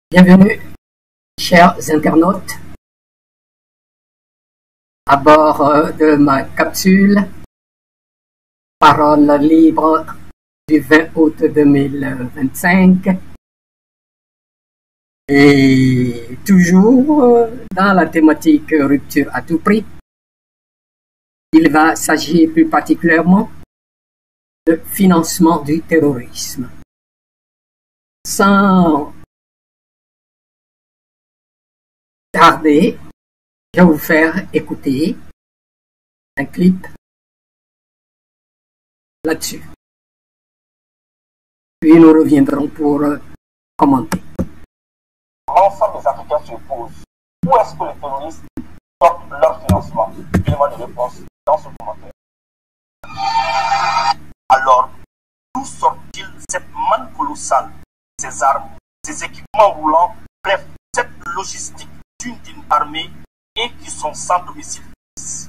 Bienvenue, chers internautes, à bord de ma capsule Parole libre du 20 août 2025 et toujours dans la thématique rupture à tout prix. Il va s'agir plus particulièrement de financement du terrorisme. Sans tarder, je vais vous faire écouter un clip là-dessus. Puis nous reviendrons pour commenter. L'ensemble des Africains se posent. Où est-ce que les terroristes sortent leur financement? Élément de réponse dans ce commentaire. Alors, d'où sort-il cette manne colossale, ces armes, ces équipements roulants, bref, cette logistique d'une armée et qui sont sans domicile fixe?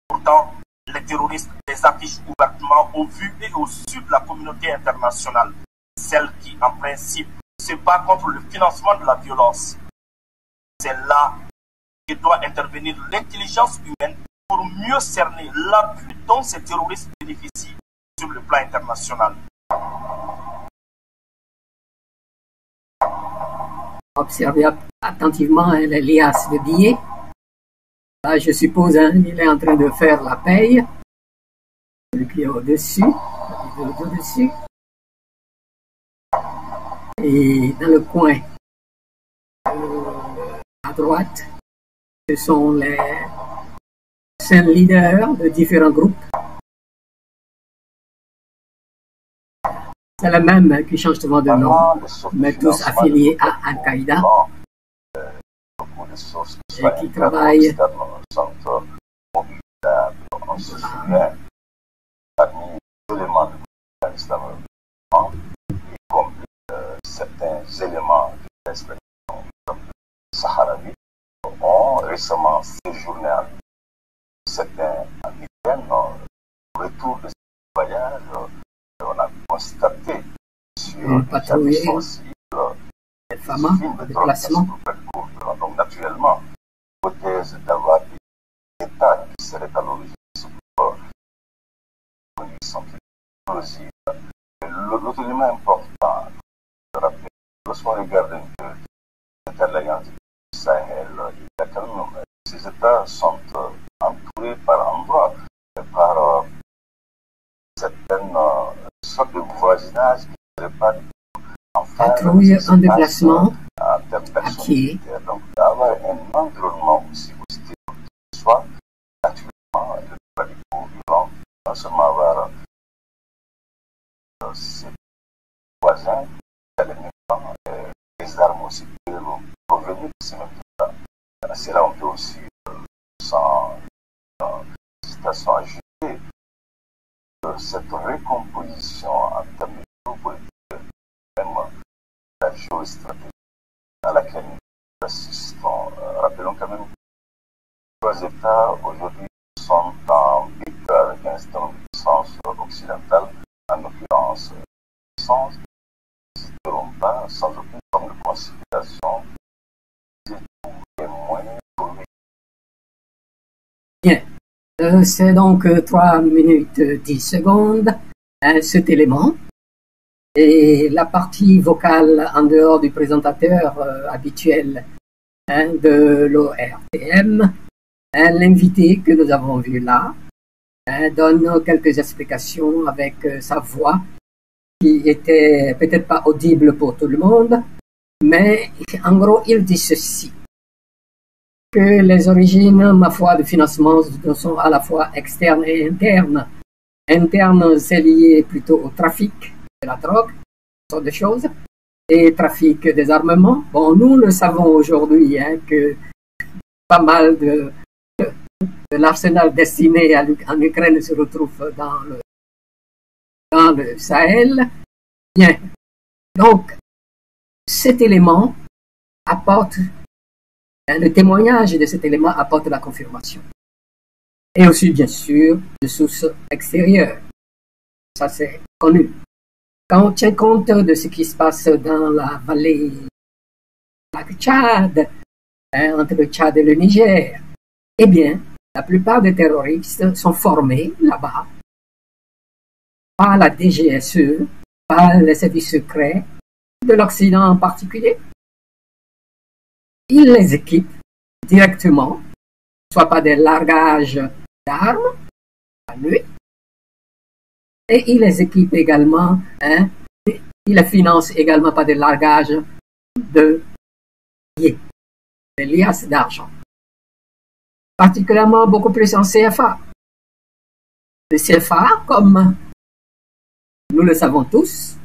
Pourtant, les terroristes les affichent ouvertement au vu et au su de la communauté internationale, celle qui, en principe, se bat contre le financement de la violence. C'est là que doit intervenir l'intelligence humaine pour mieux cerner l'appui dont ces terroristes bénéficient sur le plan international. Observez attentivement les liasses de billets. Là, je suppose, il est en train de faire la paye. Celui qui est au-dessus, au-dessus. Et dans le coin à droite, ce sont les 5 leaders de différents groupes. C'est le même qui change souvent de nom, mais tous affiliés à Al-Qaïda et qui travaillent certains éléments de l'expression saharaui ont récemment séjourné en certains week-ends. Au retour de ce voyage, on a constaté sur une patrouille des FAMA de déplacement. Donc naturellement, l'hypothèse d'avoir des États qui seraient à l'origine de ce sont explosives. L'autre élément important, lorsqu'on regarde un peu l'alliance du Sahel, il y a quand même, ces États sont entourés par endroits par certaines sortes de voisinage qui ne seraient pas patrouille en déplacement en termes à pied. Donc d'avoir un environnement aussi hostile, soit naturellement le radicaux violents, non seulement avoir ses voisins, les armes aussi peuvent provenir de ces mêmes États. C'est là on peut aussi, sans hésitation, ajouter cette récomposition en termes de géopolitique, même la géostratégie à laquelle nous assistons. Rappelons quand même que 3 États aujourd'hui sont en lutte avec un certain nombre de puissances occidentales, en l'occurrence puissance, n'hésiteront pas, sans aucune forme de considération, des moyens pour lui. Bien. C'est donc 3 minutes 10 secondes, cet élément. Et la partie vocale en dehors du présentateur habituel de l'ORTM, l'invité que nous avons vu là, donne quelques explications avec sa voix qui était peut-être pas audible pour tout le monde, mais en gros il dit ceci, que les origines, ma foi, de financement sont à la fois externes et internes. Interne, c'est lié plutôt au trafic de la drogue, ce sont des choses, et trafic des armements. Bon, nous le savons aujourd'hui que pas mal de l'arsenal destiné en Ukraine se retrouve dans le Sahel. Bien. Donc, cet élément apporte, le témoignage de cet élément apporte la confirmation. Et aussi, bien sûr, de sources extérieures. Ça, c'est connu. Quand on tient compte de ce qui se passe dans la vallée lac Tchad, entre le Tchad et le Niger. Eh bien, la plupart des terroristes sont formés là-bas par la DGSE, par les services secrets de l'Occident en particulier. Ils les équipent directement, soit par des largages d'armes la nuit, et ils les équipent également, ils les financent également par des largages de billets, des liasses d'argent, particulièrement beaucoup plus en CFA. Le CFA, comme nous le savons tous,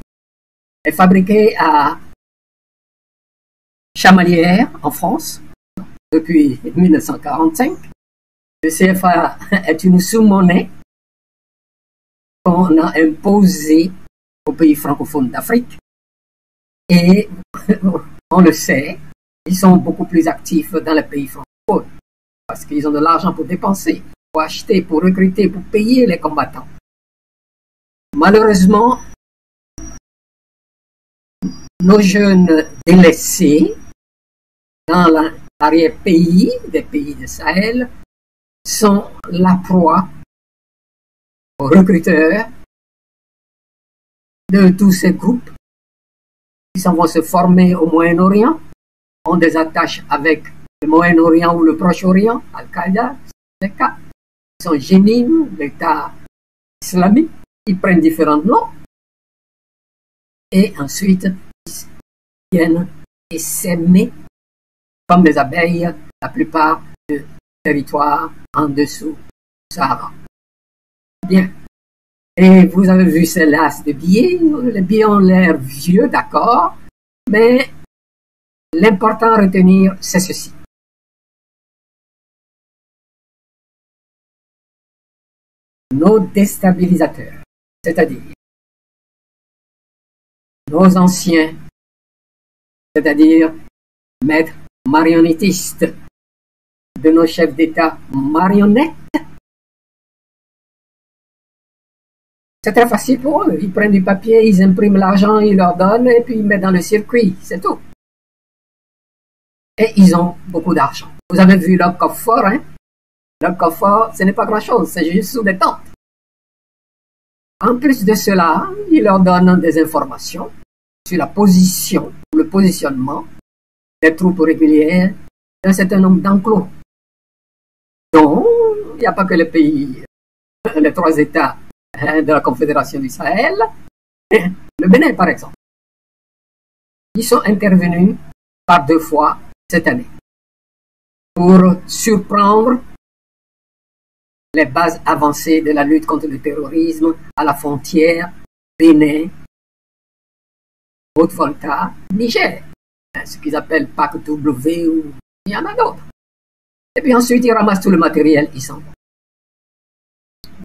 est fabriqué à Chamalières, en France, depuis 1945. Le CFA est une sous-monnaie qu'on a imposée aux pays francophones d'Afrique. Et on le sait, ils sont beaucoup plus actifs dans les pays francophones parce qu'ils ont de l'argent pour dépenser, pour acheter, pour recruter, pour payer les combattants. Malheureusement, nos jeunes délaissés dans l'arrière-pays des pays de Sahel sont la proie aux recruteurs de tous ces groupes qui s'en vont se former au Moyen-Orient, ont des attaches avec le Moyen-Orient ou le Proche-Orient, Al-Qaïda, c'est le cas. Ils sont Jénim, l'État islamique, ils prennent différents noms et ensuite ils viennent essaimer comme des abeilles la plupart du territoire en dessous du Sahara. Bien. Et vous avez vu ces lasses de billets. Les billets ont l'air vieux, d'accord, mais l'important à retenir, c'est ceci. Nos déstabilisateurs, c'est-à-dire nos anciens, c'est-à-dire maîtres marionnettistes de nos chefs d'État marionnettes. C'est très facile pour eux. Ils prennent du papier, ils impriment l'argent, ils leur donnent et puis ils mettent dans le circuit. C'est tout. Et ils ont beaucoup d'argent. Vous avez vu leur coffre-fort, hein? Leur coffre-fort, ce n'est pas grand-chose, c'est juste sous des tentes. En plus de cela, ils leur donnent des informations sur la position, le positionnement des troupes régulières d'un certain nombre d'enclos. Donc, il n'y a pas que les pays, les 3 États de la Confédération du Sahel, le Bénin par exemple. Ils sont intervenus par 2 fois cette année pour surprendre les bases avancées de la lutte contre le terrorisme à la frontière Bénin, Haute-Volta, Niger, ce qu'ils appellent PAC W ou il y en a d'autres. Et puis ensuite ils ramassent tout le matériel, ils s'en vont.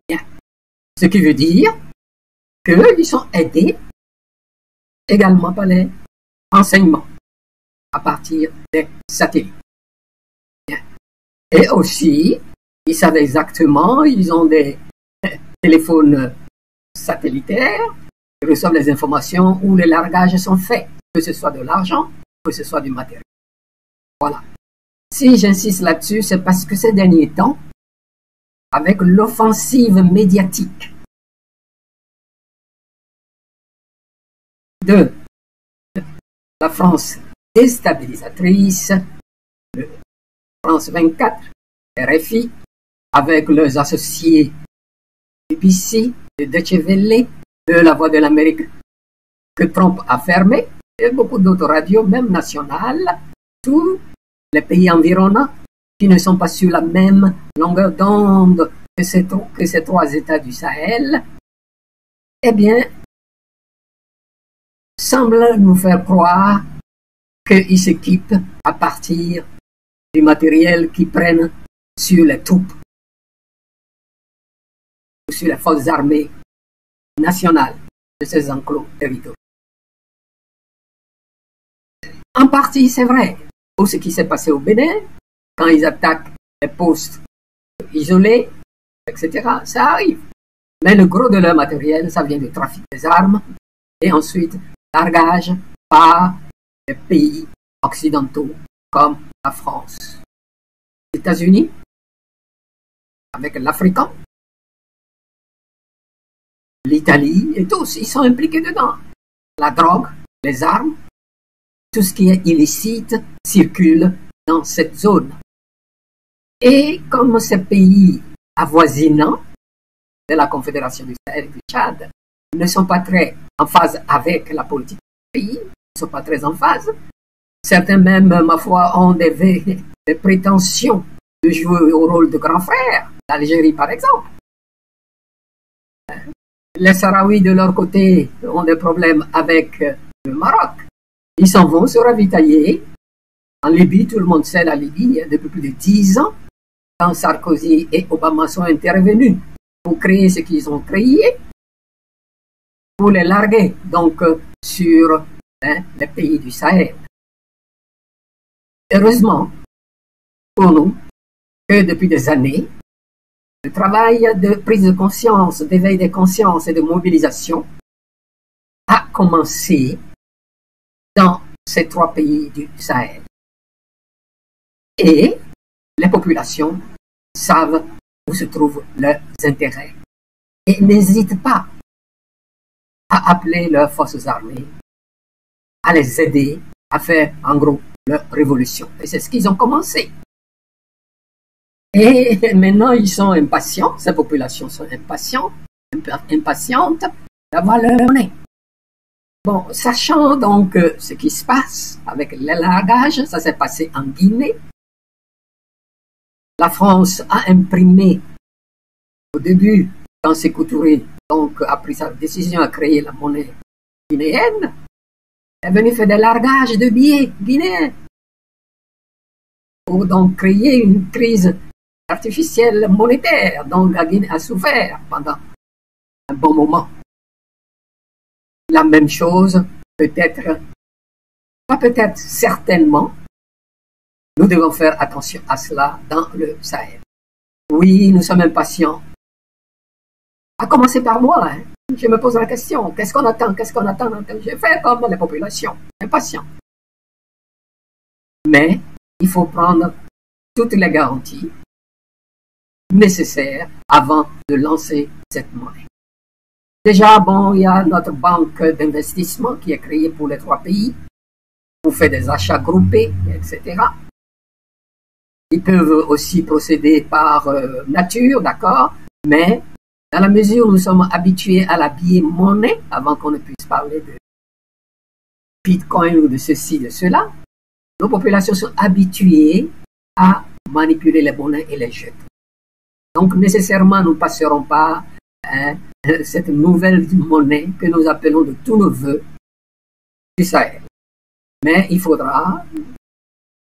Bien. Ce qui veut dire qu'ils sont aidés également par les renseignements à partir des satellites. Bien. Et aussi, ils savent exactement, ils ont des téléphones satellitaires, ils reçoivent les informations où les largages sont faits, que ce soit de l'argent, que ce soit du matériel. Voilà. Si j'insiste là-dessus, c'est parce que ces derniers temps, avec l'offensive médiatique de la France déstabilisatrice, de France 24, RFI, avec leurs associés BBC, de Deutsche Welle, de La Voix de l'Amérique, que Trump a fermé, et beaucoup d'autres radios, même nationales, tous les pays environnants, qui ne sont pas sur la même longueur d'onde que ces 3 États du Sahel, eh bien, semblent nous faire croire qu'ils s'équipent à partir du matériel qu'ils prennent sur les troupes ou sur les forces armées nationales de ces enclos territoriaux. En partie, c'est vrai, pour ce qui s'est passé au Bénin, quand ils attaquent les postes isolés, etc., ça arrive. Mais le gros de leur matériel, ça vient du trafic des armes et ensuite largage par les pays occidentaux comme la France. Les États-Unis, avec l'Africain, l'Italie et tous, ils sont impliqués dedans. La drogue, les armes, tout ce qui est illicite circule dans cette zone. Et comme ces pays avoisinants de la Confédération du Sahel et du Tchad ne sont pas très en phase avec la politique du pays, ne sont pas très en phase, certains même, ma foi, ont des prétentions de jouer au rôle de grand frère, l'Algérie par exemple. Les Sahraouis de leur côté ont des problèmes avec le Maroc. Ils s'en vont se ravitailler en Libye. Tout le monde sait la Libye depuis plus de 10 ans, quand Sarkozy et Obama sont intervenus pour créer ce qu'ils ont créé, pour les larguer donc sur les pays du Sahel. Heureusement pour nous que depuis des années, le travail de prise de conscience, d'éveil des consciences et de mobilisation a commencé dans ces 3 pays du Sahel. Et les populations savent où se trouvent leurs intérêts et n'hésitent pas à appeler leurs forces armées, à les aider à faire en gros leur révolution. Et c'est ce qu'ils ont commencé. Et maintenant, ils sont impatients, ces populations sont impatientes d'avoir leur monnaie. Bon, sachant donc ce qui se passe avec les largages, ça s'est passé en Guinée. La France a imprimé, au début, quand Sékou Touré donc, a pris sa décision à créer la monnaie guinéenne, elle est venue faire des largages de billets guinéens pour donc créer une crise artificielle monétaire, donc la Guinée a souffert pendant un bon moment. La même chose, peut-être, pas peut-être, certainement, nous devons faire attention à cela dans le Sahel. Oui, nous sommes impatients. À commencer par moi, je me pose la question, qu'est-ce qu'on attend? Je fais comme les populations, impatients. Mais il faut prendre toutes les garanties nécessaires avant de lancer cette monnaie. Déjà, bon, il y a notre banque d'investissement qui est créée pour les 3 pays, pour faire des achats groupés, etc. Ils peuvent aussi procéder par nature, d'accord, mais dans la mesure où nous sommes habitués à la billet-monnaie, avant qu'on ne puisse parler de Bitcoin ou de ceci, de cela, nos populations sont habituées à manipuler les monnaies et les jeter. Donc, nécessairement, nous ne passerons pas cette nouvelle monnaie que nous appelons de tous nos voeux du Sahel. Mais il faudra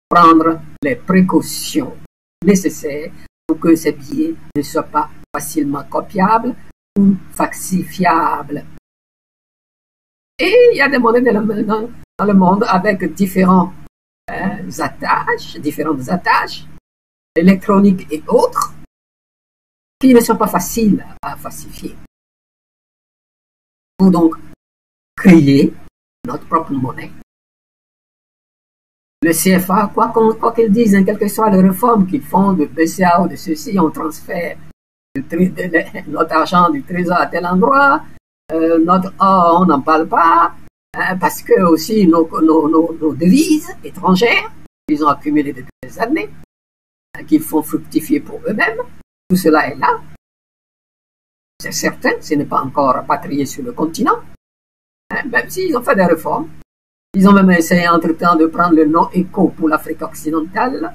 prendre les précautions nécessaires pour que ces billets ne soient pas facilement copiables ou falsifiables. Et il y a des monnaies dans le monde avec différentes attaches électroniques et autres qui ne sont pas faciles à falsifier. Il faut donc créer notre propre monnaie. Le CFA, quoi qu'ils disent, quelles que soient les réformes qu'ils font de BCA ou de ceci, on transfère notre argent du trésor à tel endroit, notre or, on n'en parle pas, parce que aussi nos devises étrangères, qu'ils ont accumulées depuis des années, qu'ils font fructifier pour eux-mêmes, tout cela est là. C'est certain, ce n'est pas encore rapatrié sur le continent, même s'ils ont fait des réformes. Ils ont même essayé entre-temps de prendre le nom ECO pour l'Afrique occidentale,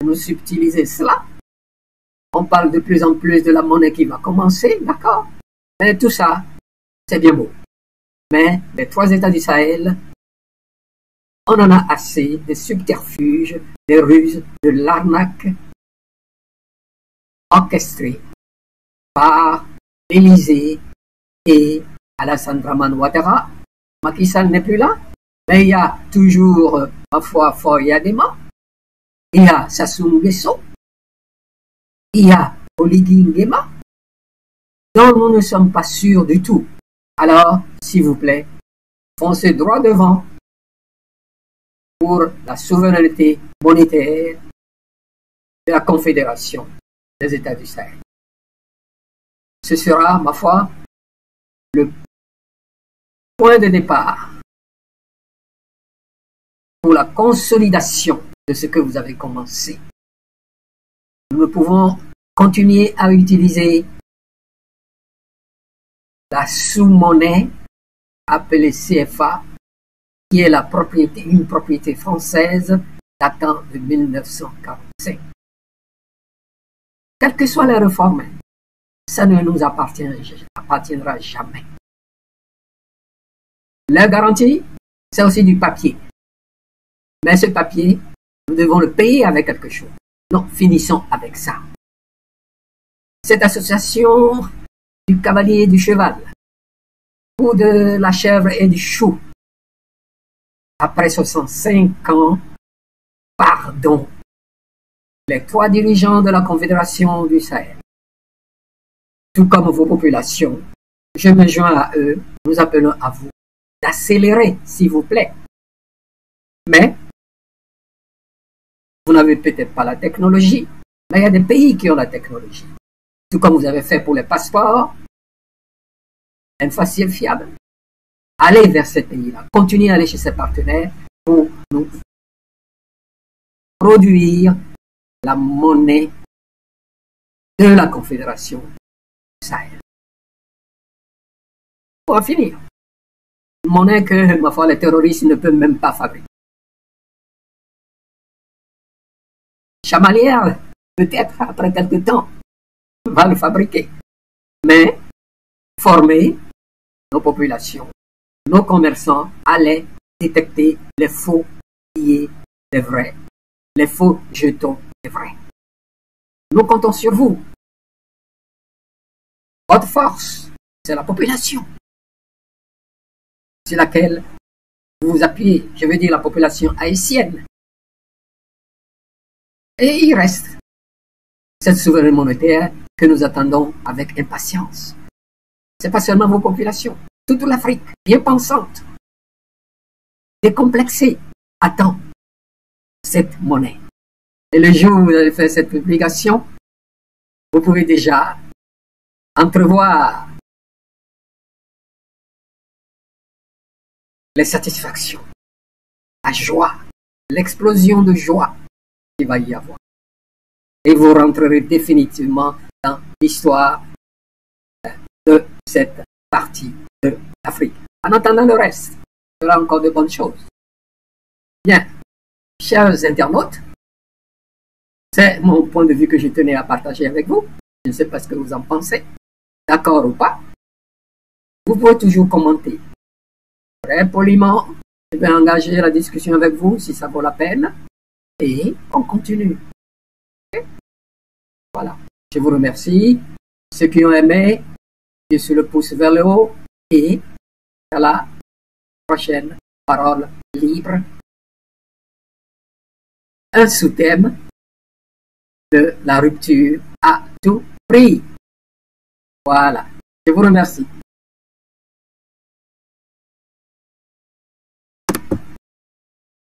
de nous subtiliser cela. On parle de plus en plus de la monnaie qui va commencer, d'accord? Mais tout ça, c'est bien beau. Mais les 3 États du Sahel, on en a assez des subterfuges, des ruses, de l'arnaque orchestrée par l'Élysée et Alassane Dramane Ouattara. Macky Sall n'est plus là, mais il y a toujours, ma foi, Foy Adema, il y a Sassou Nguesso, il y a Oligui Nguema, dont nous ne sommes pas sûrs du tout. Alors, s'il vous plaît, foncez droit devant. pour la souveraineté monétaire de la Confédération des États du Sahel. Ce sera, ma foi, le point de départ pour la consolidation de ce que vous avez commencé. Nous ne pouvons continuer à utiliser la sous-monnaie appelée CFA, qui est une propriété française datant de 1945. Quelles que soient les réformes, ça ne nous appartiendra jamais. La garantie, c'est aussi du papier. Mais ce papier, nous devons le payer avec quelque chose. Non, finissons avec ça. Cette association du cavalier et du cheval, ou de la chèvre et du chou, après 65 ans, pardon, les 3 dirigeants de la Confédération du Sahel, tout comme vos populations, je me joins à eux, nous appelons à vous d'accélérer, s'il vous plaît. Mais, vous n'avez peut-être pas la technologie, mais il y a des pays qui ont la technologie. Tout comme vous avez fait pour les passeports, un facile fiable. Allez vers ces pays-là, continuez à aller chez ces partenaires pour nous produire la monnaie de la Confédération du Sahel. Pour en finir, une monnaie que, ma foi, les terroristes ne peuvent même pas fabriquer. Chamalières, peut-être après quelque temps, va le fabriquer. Mais former nos populations, nos commerçants allaient détecter les faux billets des vrais, les faux jetons des vrais. Nous comptons sur vous. Votre force, c'est la population sur laquelle vous vous appuyez, je veux dire la population haïtienne. Et il reste cette souveraineté monétaire que nous attendons avec impatience. Ce n'est pas seulement vos populations, toute l'Afrique, bien pensante, décomplexée, attend cette monnaie. Et le jour où vous allez faire cette publication, vous pouvez déjà entrevoir les satisfactions, la joie, l'explosion de joie qu'il va y avoir. Et vous rentrerez définitivement dans l'histoire de cette partie de l'Afrique. En attendant le reste, il y aura encore de bonnes choses. Bien, chers internautes, c'est mon point de vue que je tenais à partager avec vous. Je ne sais pas ce que vous en pensez, d'accord ou pas. Vous pouvez toujours commenter. Très poliment, je vais engager la discussion avec vous si ça vaut la peine. Et on continue. Okay? Voilà. Je vous remercie. Ceux qui ont aimé, je suis le pouce vers le haut. Et à la prochaine parole libre. Un sous-thème de la rupture à tout prix. Voilà. Je vous remercie.